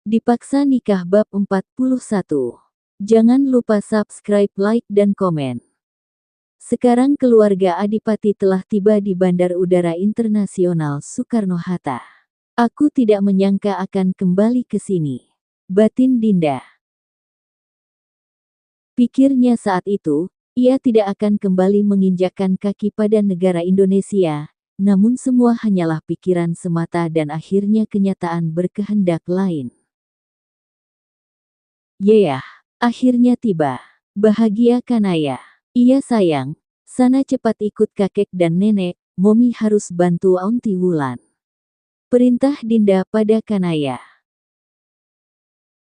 Dipaksa nikah bab 41. Jangan lupa subscribe, like, dan komen. Sekarang keluarga Adipati telah tiba di Bandar Udara Internasional Soekarno-Hatta. Aku tidak menyangka akan kembali ke sini, batin Dinda. Pikirnya saat itu, ia tidak akan kembali menginjakkan kaki pada negara Indonesia, namun semua hanyalah pikiran semata dan akhirnya kenyataan berkehendak lain. Yeyah, akhirnya tiba. Bahagia kan ayah? Iya sayang, sana cepat ikut kakek dan nenek, Momi harus bantu Aunty Wulan. Perintah Dinda pada Kanaya.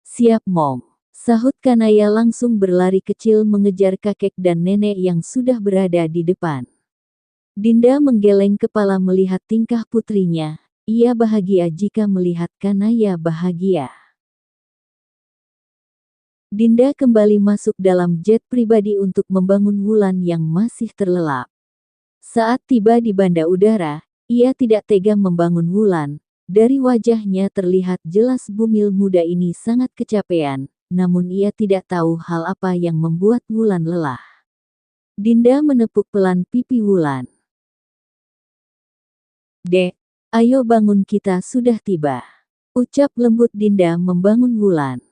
Siap Mom, sahut Kanaya langsung berlari kecil mengejar kakek dan nenek yang sudah berada di depan. Dinda menggeleng kepala melihat tingkah putrinya, ia bahagia jika melihat Kanaya bahagia. Dinda kembali masuk dalam jet pribadi untuk membangun Wulan yang masih terlelap. Saat tiba di bandar udara, ia tidak tega membangun Wulan. Dari wajahnya terlihat jelas bumil muda ini sangat kecapean, namun ia tidak tahu hal apa yang membuat Wulan lelah. Dinda menepuk pelan pipi Wulan. Dek, ayo bangun, kita sudah tiba. Ucap lembut Dinda membangun Wulan.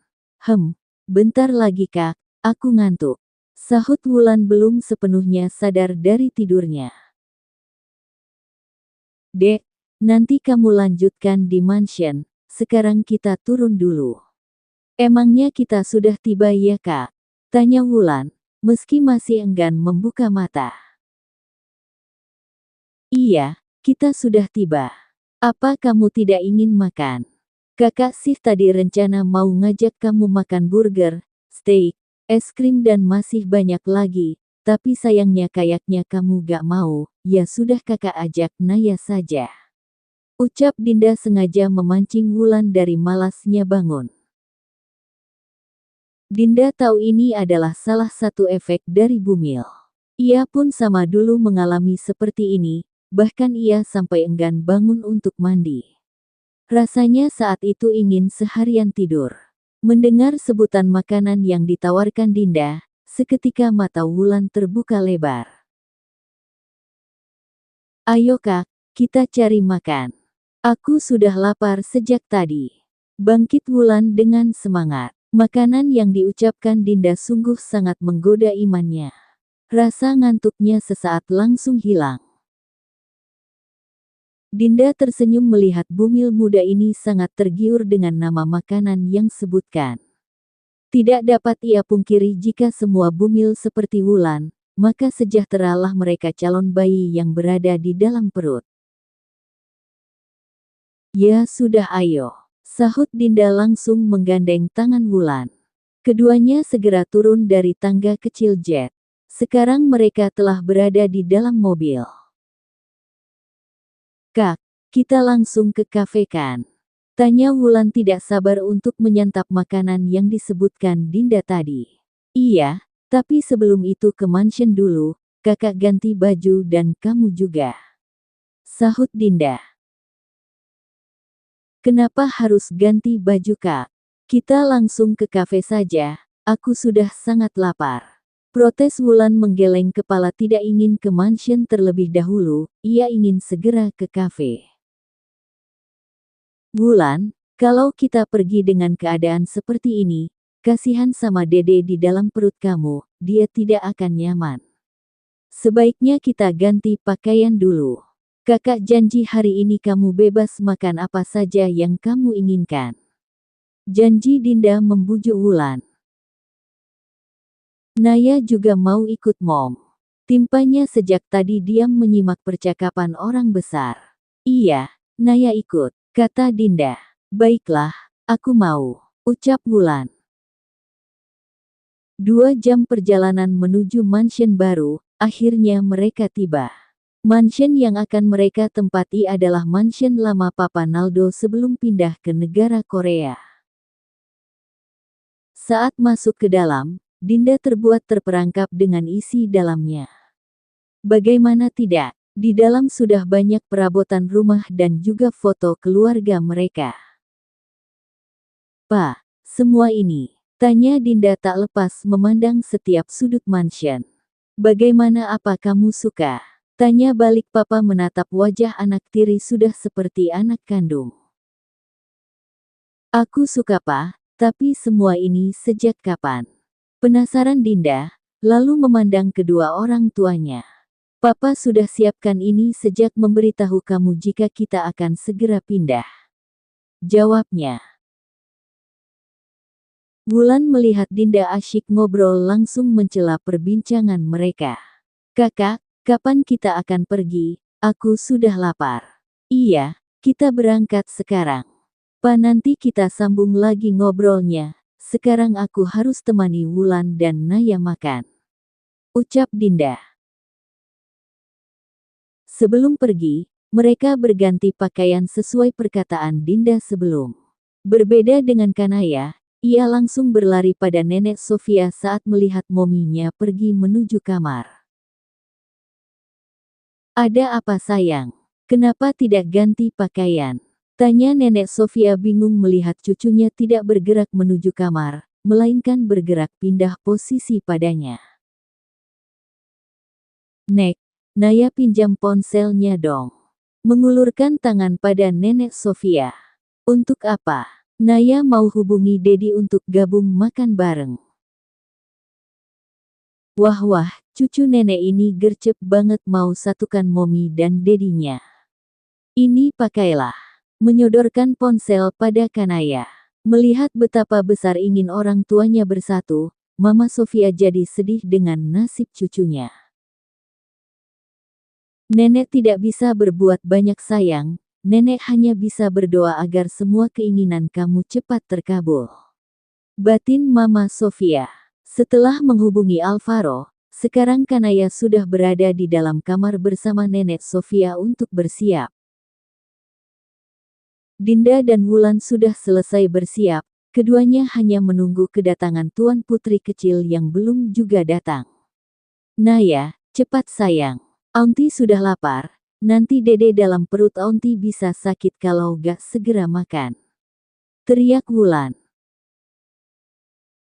Bentar lagi Kak, aku ngantuk. Sahut Wulan belum sepenuhnya sadar dari tidurnya. Dek, nanti kamu lanjutkan di mansion, sekarang kita turun dulu. Emangnya kita sudah tiba ya Kak? Tanya Wulan, meski masih enggan membuka mata. Iya, kita sudah tiba. Apa kamu tidak ingin makan? Kakak sih tadi rencana mau ngajak kamu makan burger, steak, es krim dan masih banyak lagi, tapi sayangnya kayaknya kamu gak mau, ya sudah kakak ajak Naya saja. Ucap Dinda sengaja memancing Wulan dari malasnya bangun. Dinda tahu ini adalah salah satu efek dari bumil. Ia pun sama dulu mengalami seperti ini, bahkan ia sampai enggan bangun untuk mandi. Rasanya saat itu ingin seharian tidur. Mendengar sebutan makanan yang ditawarkan Dinda, seketika mata Wulan terbuka lebar. Ayo Kak, kita cari makan. Aku sudah lapar sejak tadi. Bangkit Wulan dengan semangat. Makanan yang diucapkan Dinda sungguh sangat menggoda imannya. Rasa ngantuknya sesaat langsung hilang. Dinda tersenyum melihat bumil muda ini sangat tergiur dengan nama makanan yang sebutkan. Tidak dapat ia pungkiri jika semua bumil seperti Wulan, maka sejahteralah mereka calon bayi yang berada di dalam perut. Ya sudah ayo, sahut Dinda langsung menggandeng tangan Wulan. Keduanya segera turun dari tangga kecil jet. Sekarang mereka telah berada di dalam mobil. Kak, kita langsung ke kafe kan? Tanya Wulan tidak sabar untuk menyantap makanan yang disebutkan Dinda tadi. Iya, tapi sebelum itu ke mansion dulu, kakak ganti baju dan kamu juga. Sahut Dinda. Kenapa harus ganti baju Kak? Kita langsung ke kafe saja, aku sudah sangat lapar. Protes Wulan menggeleng kepala, tidak ingin ke mansion terlebih dahulu, ia ingin segera ke kafe. Wulan, kalau kita pergi dengan keadaan seperti ini, kasihan sama Dede di dalam perut kamu, dia tidak akan nyaman. Sebaiknya kita ganti pakaian dulu. Kakak janji hari ini kamu bebas makan apa saja yang kamu inginkan. Janji Dinda membujuk Wulan. Naya juga mau ikut Mom. Timpanya sejak tadi diam menyimak percakapan orang besar. Iya, Naya ikut, kata Dinda. Baiklah, aku mau, ucap Wulan. 2 jam perjalanan menuju mansion baru, akhirnya mereka tiba. Mansion yang akan mereka tempati adalah mansion lama Papa Naldo sebelum pindah ke negara Korea. Saat masuk ke dalam, Dinda terbuat terperangkap dengan isi dalamnya. Bagaimana tidak, di dalam sudah banyak perabotan rumah dan juga foto keluarga mereka. "Pa, semua ini?" Tanya Dinda tak lepas memandang setiap sudut mansion. "Bagaimana, apa kamu suka?" Tanya balik papa menatap wajah anak tiri sudah seperti anak kandung. "Aku suka, Pa, tapi semua ini sejak kapan?" Penasaran Dinda, lalu memandang kedua orang tuanya. "Papa sudah siapkan ini sejak memberitahu kamu jika kita akan segera pindah," jawabnya. Wulan melihat Dinda asyik ngobrol langsung mencela perbincangan mereka. "Kakak, kapan kita akan pergi? Aku sudah lapar." "Iya, kita berangkat sekarang. Pa, nanti kita sambung lagi ngobrolnya. Sekarang aku harus temani Wulan dan Naya makan," ucap Dinda. Sebelum pergi, mereka berganti pakaian sesuai perkataan Dinda sebelum. Berbeda dengan Kanaya, ia langsung berlari pada nenek Sofia saat melihat mominya pergi menuju kamar. "Ada apa sayang? Kenapa tidak ganti pakaian?" tanya nenek Sofia bingung melihat cucunya tidak bergerak menuju kamar, melainkan bergerak pindah posisi padanya. "Nek, Naya pinjam ponselnya dong." Mengulurkan tangan pada nenek Sofia. "Untuk apa?" "Naya mau hubungi Dedi untuk gabung makan bareng." Wah, cucu nenek ini gercep banget mau satukan Momi dan Dedinya. "Ini pakailah." Menyodorkan ponsel pada Kanaya. Melihat betapa besar ingin orang tuanya bersatu, Mama Sofia jadi sedih dengan nasib cucunya. "Nenek tidak bisa berbuat banyak sayang, nenek hanya bisa berdoa agar semua keinginan kamu cepat terkabul," batin Mama Sofia. Setelah menghubungi Alvaro, sekarang Kanaya sudah berada di dalam kamar bersama nenek Sofia untuk bersiap. Dinda dan Wulan sudah selesai bersiap, keduanya hanya menunggu kedatangan Tuan Putri kecil yang belum juga datang. "Naya, cepat sayang. Aunty sudah lapar, nanti Dede dalam perut Aunty bisa sakit kalau gak segera makan," teriak Wulan.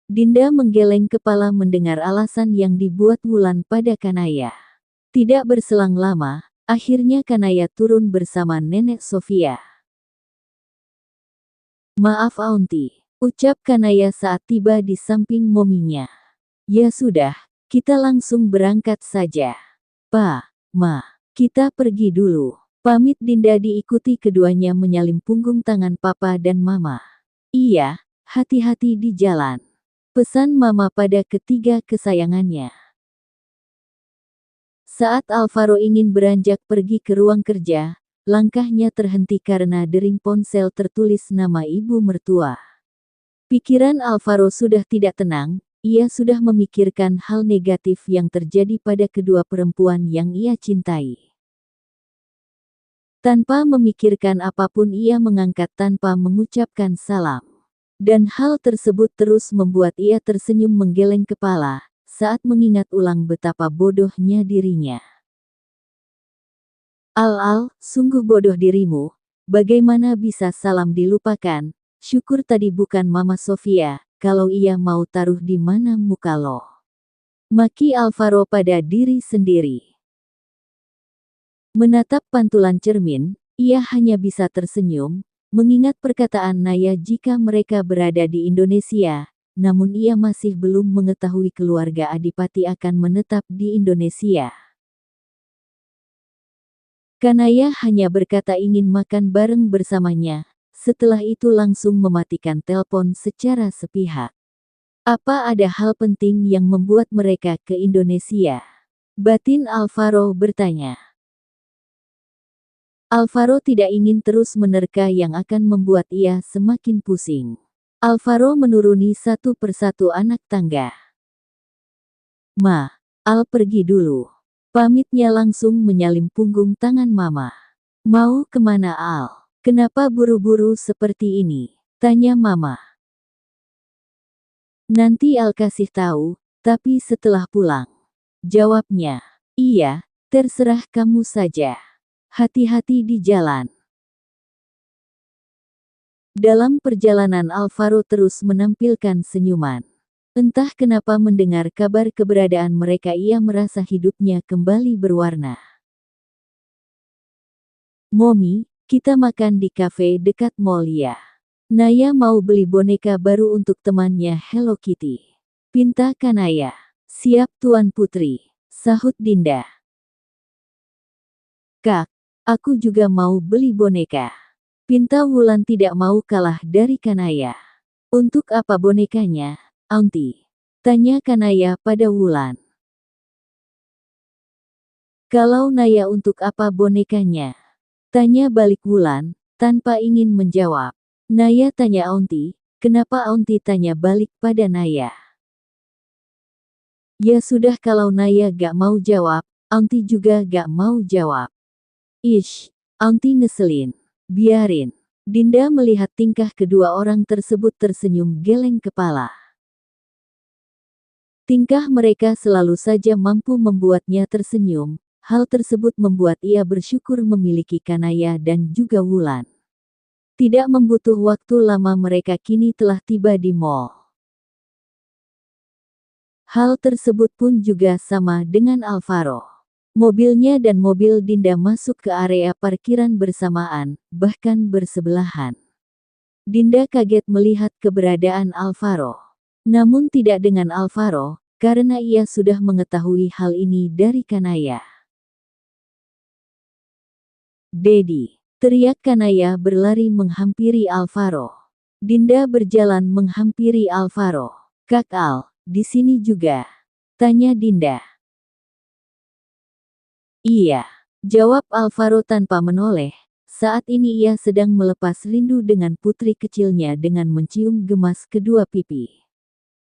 Dinda menggeleng kepala mendengar alasan yang dibuat Wulan pada Kanaya. Tidak berselang lama, akhirnya Kanaya turun bersama nenek Sofia. "Maaf Aunty," ucap Kanaya saat tiba di samping mominya. "Ya sudah, kita langsung berangkat saja. Pa, Ma, kita pergi dulu." Pamit Dinda diikuti keduanya menyalin punggung tangan Papa dan Mama. "Iya, hati-hati di jalan," pesan Mama pada ketiga kesayangannya. Saat Alvaro ingin beranjak pergi ke ruang kerja, langkahnya terhenti karena dering ponsel tertulis nama ibu mertua. Pikiran Alvaro sudah tidak tenang, ia sudah memikirkan hal negatif yang terjadi pada kedua perempuan yang ia cintai. Tanpa memikirkan apapun ia mengangkat tanpa mengucapkan salam. Dan hal tersebut terus membuat ia tersenyum menggeleng kepala, saat mengingat ulang betapa bodohnya dirinya. Al, sungguh bodoh dirimu, bagaimana bisa salam dilupakan, syukur tadi bukan Mama Sofia, kalau ia mau taruh di mana muka lo. Maki Alvaro pada diri sendiri. Menatap pantulan cermin, ia hanya bisa tersenyum, mengingat perkataan Naya jika mereka berada di Indonesia, namun ia masih belum mengetahui keluarga Adipati akan menetap di Indonesia. Kanaya hanya berkata ingin makan bareng bersamanya, setelah itu langsung mematikan telepon secara sepihak. Apa ada hal penting yang membuat mereka ke Indonesia? Batin Alvaro bertanya. Alvaro tidak ingin terus menerka yang akan membuat ia semakin pusing. Alvaro menuruni satu persatu anak tangga. "Ma, Al pergi dulu." Pamitnya langsung menyalin punggung tangan Mama. "Mau kemana Al? Kenapa buru-buru seperti ini?" tanya Mama. "Nanti Al kasih tahu, tapi setelah pulang," jawabnya. "Iya, terserah kamu saja. Hati-hati di jalan." Dalam perjalanan Alvaro terus menampilkan senyuman. Entah kenapa mendengar kabar keberadaan mereka ia merasa hidupnya kembali berwarna. Mommy, kita makan di kafe dekat mall ya. Naya mau beli boneka baru untuk temannya Hello Kitty. Pinta Kanaya. Siap Tuan Putri, sahut Dinda. Kak, aku juga mau beli boneka. Pinta Wulan tidak mau kalah dari Kanaya. Untuk apa bonekanya, Aunty? Tanya Kanaya pada Wulan. Kalau Naya untuk apa bonekanya? Tanya balik Wulan, tanpa ingin menjawab. Naya tanya Aunty, kenapa Aunty tanya balik pada Naya? Ya sudah kalau Naya gak mau jawab, Aunty juga gak mau jawab. Ish, Aunty ngeselin. Biarin. Dinda melihat tingkah kedua orang tersebut tersenyum geleng kepala. Tingkah mereka selalu saja mampu membuatnya tersenyum, hal tersebut membuat ia bersyukur memiliki Kanaya dan juga Wulan. Tidak membutuh waktu lama mereka kini telah tiba di mall. Hal tersebut pun juga sama dengan Alvaro. Mobilnya dan mobil Dinda masuk ke area parkiran bersamaan, bahkan bersebelahan. Dinda kaget melihat keberadaan Alvaro. Namun tidak dengan Alvaro, karena ia sudah mengetahui hal ini dari Kanaya. Dedi, teriak Kanaya berlari menghampiri Alvaro. Dinda berjalan menghampiri Alvaro. Kak Al, di sini juga? Tanya Dinda. Iya, jawab Alvaro tanpa menoleh. Saat ini ia sedang melepas rindu dengan putri kecilnya dengan mencium gemas kedua pipi.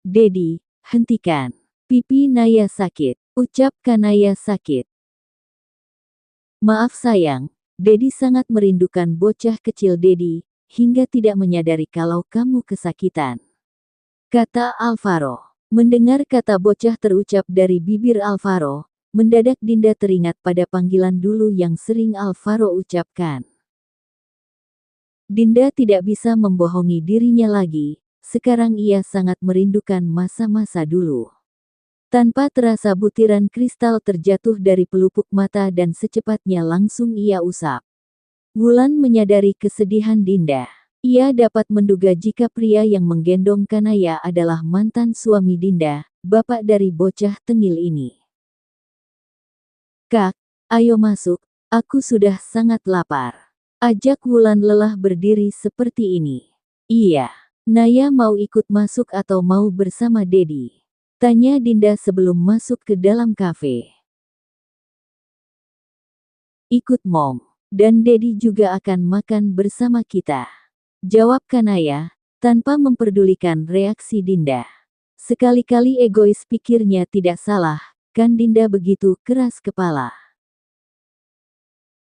Dedi, hentikan. Pipi Naya sakit. Ucap Kanaya sakit. Maaf sayang, Dedi sangat merindukan bocah kecil Dedi, hingga tidak menyadari kalau kamu kesakitan. Kata Alvaro. Mendengar kata bocah terucap dari bibir Alvaro, mendadak Dinda teringat pada panggilan dulu yang sering Alvaro ucapkan. Dinda tidak bisa membohongi dirinya lagi, sekarang ia sangat merindukan masa-masa dulu. Tanpa terasa butiran kristal terjatuh dari pelupuk mata dan secepatnya langsung ia usap. Wulan menyadari kesedihan Dinda. Ia dapat menduga jika pria yang menggendong Kanaya adalah mantan suami Dinda, bapak dari bocah tengil ini. Kak, ayo masuk, aku sudah sangat lapar. Ajak Wulan lelah berdiri seperti ini. Iya, Naya mau ikut masuk atau mau bersama Dedi? Tanya Dinda sebelum masuk ke dalam kafe. Ikut Mom, dan Dedi juga akan makan bersama kita. Jawab Kanaya, tanpa memperdulikan reaksi Dinda. Sekali-kali egois pikirnya tidak salah, kan Dinda begitu keras kepala.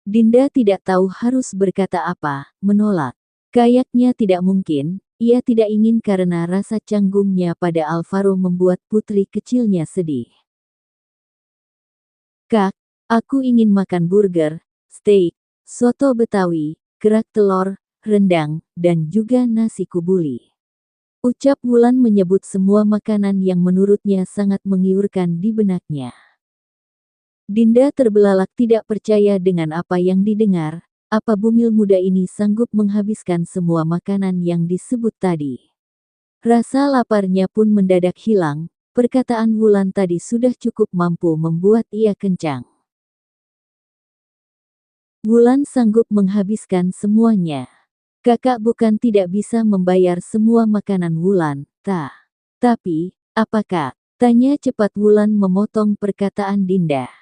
Dinda tidak tahu harus berkata apa, menolak. Kayaknya tidak mungkin, ia tidak ingin karena rasa canggungnya pada Alvaro membuat putri kecilnya sedih. Kak, aku ingin makan burger, steak, soto Betawi, kerak telur, rendang, dan juga nasi kubuli. Ucap Wulan menyebut semua makanan yang menurutnya sangat menggiurkan di benaknya. Dinda terbelalak tidak percaya dengan apa yang didengar, apa bumil muda ini sanggup menghabiskan semua makanan yang disebut tadi. Rasa laparnya pun mendadak hilang, perkataan Wulan tadi sudah cukup mampu membuat ia kencang. Wulan sanggup menghabiskan semuanya. Kakak bukan tidak bisa membayar semua makanan Wulan, tapi, apakah? Tanya cepat Wulan memotong perkataan Dinda.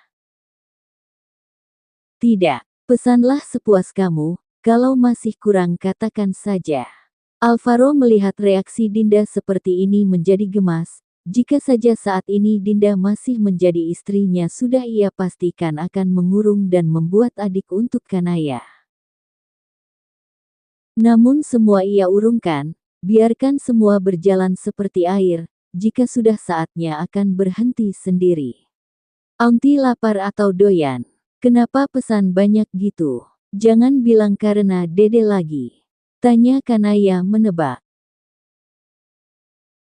Tidak, pesanlah sepuas kamu, kalau masih kurang katakan saja. Alvaro melihat reaksi Dinda seperti ini menjadi gemas, jika saja saat ini Dinda masih menjadi istrinya sudah ia pastikan akan mengurung dan membuat adik untuk Kanaya. Namun semua ia urungkan, biarkan semua berjalan seperti air, jika sudah saatnya akan berhenti sendiri. Aunty lapar atau doyan? Kenapa pesan banyak gitu? Jangan bilang karena Dede lagi. Tanya Kanaya menebak.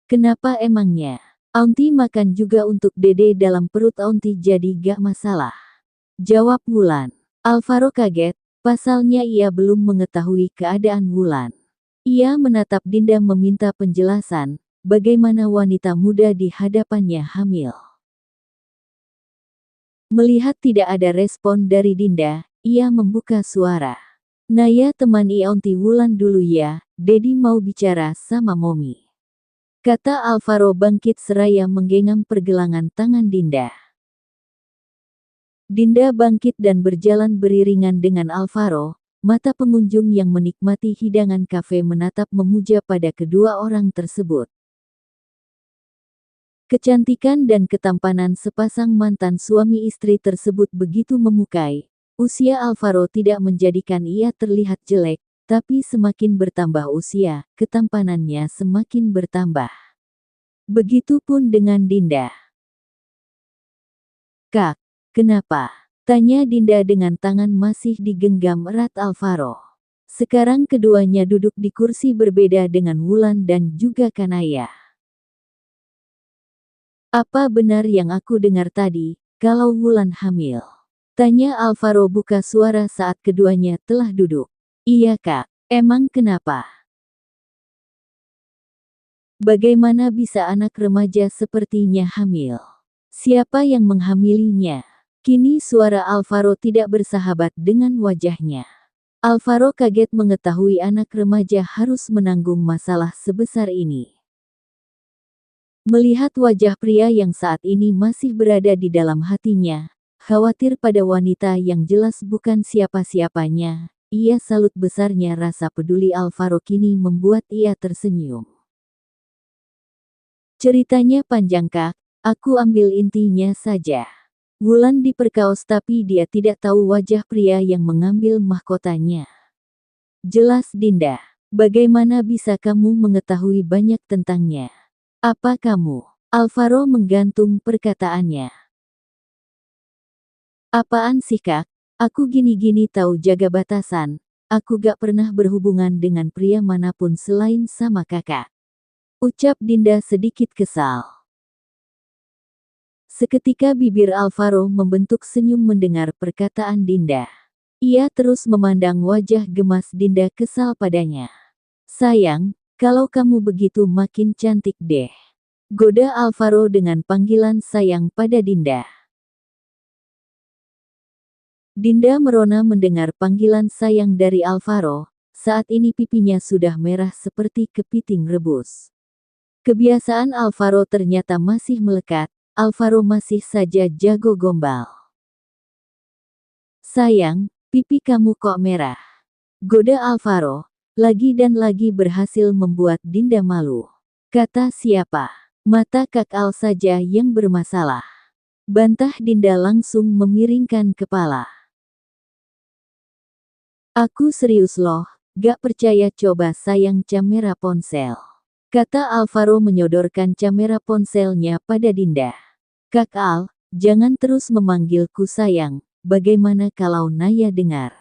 Kenapa emangnya? Aunty makan juga untuk Dede dalam perut Aunty jadi gak masalah. Jawab Wulan. Alvaro kaget, pasalnya ia belum mengetahui keadaan Wulan. Ia menatap Dinda meminta penjelasan, bagaimana wanita muda di hadapannya hamil. Melihat tidak ada respon dari Dinda, ia membuka suara. Naya temani Aunty Wulan dulu ya, Dedi mau bicara sama Momi. Kata Alvaro bangkit seraya menggenggam pergelangan tangan Dinda. Dinda bangkit dan berjalan beriringan dengan Alvaro, mata pengunjung yang menikmati hidangan kafe menatap memuja pada kedua orang tersebut. Kecantikan dan ketampanan sepasang mantan suami istri tersebut begitu memukai. Usia Alvaro tidak menjadikan ia terlihat jelek, tapi semakin bertambah usia, ketampanannya semakin bertambah. Begitupun dengan Dinda. Kak, kenapa? Tanya Dinda dengan tangan masih digenggam erat Alvaro. Sekarang keduanya duduk di kursi berbeda dengan Wulan dan juga Kanaya. Apa benar yang aku dengar tadi, kalau Wulan hamil? Tanya Alvaro buka suara saat keduanya telah duduk. Iya kak, emang kenapa? Bagaimana bisa anak remaja sepertinya hamil? Siapa yang menghamilinya? Kini suara Alvaro tidak bersahabat dengan wajahnya. Alvaro kaget mengetahui anak remaja harus menanggung masalah sebesar ini. Melihat wajah pria yang saat ini masih berada di dalam hatinya, khawatir pada wanita yang jelas bukan siapa-siapanya, ia salut besarnya rasa peduli Alvaro kini membuat ia tersenyum. Ceritanya panjang kak, aku ambil intinya saja. Wulan diperkaos tapi dia tidak tahu wajah pria yang mengambil mahkotanya. Jelas Dinda, bagaimana bisa kamu mengetahui banyak tentangnya? Apa kamu? Alvaro menggantung perkataannya. Apaan sih kak? Aku gini-gini tahu jaga batasan, aku gak pernah berhubungan dengan pria manapun selain sama kakak. Ucap Dinda sedikit kesal. Seketika bibir Alvaro membentuk senyum mendengar perkataan Dinda. Ia terus memandang wajah gemas Dinda kesal padanya. Sayang, kalau kamu begitu makin cantik deh. Goda Alvaro dengan panggilan sayang pada Dinda. Dinda merona mendengar panggilan sayang dari Alvaro, saat ini pipinya sudah merah seperti kepiting rebus. Kebiasaan Alvaro ternyata masih melekat, Alvaro masih saja jago gombal. Sayang, pipi kamu kok merah? Goda Alvaro, lagi dan lagi berhasil membuat Dinda malu. Kata siapa? Mata Kak Al saja yang bermasalah. Bantah Dinda langsung memiringkan kepala. Aku serius loh, gak percaya coba sayang kamera ponsel. Kata Alvaro menyodorkan kamera ponselnya pada Dinda. Kak Al, jangan terus memanggilku sayang, bagaimana kalau Naya dengar?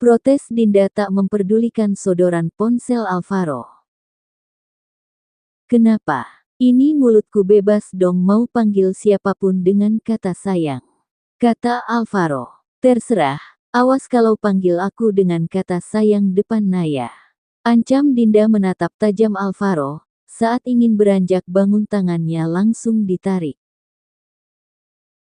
Protes Dinda tak memperdulikan sodoran ponsel Alvaro. Kenapa? Ini mulutku bebas dong mau panggil siapapun dengan kata sayang. Kata Alvaro. Terserah, awas kalau panggil aku dengan kata sayang depan Naya. Ancam Dinda menatap tajam Alvaro, saat ingin beranjak bangun tangannya langsung ditarik.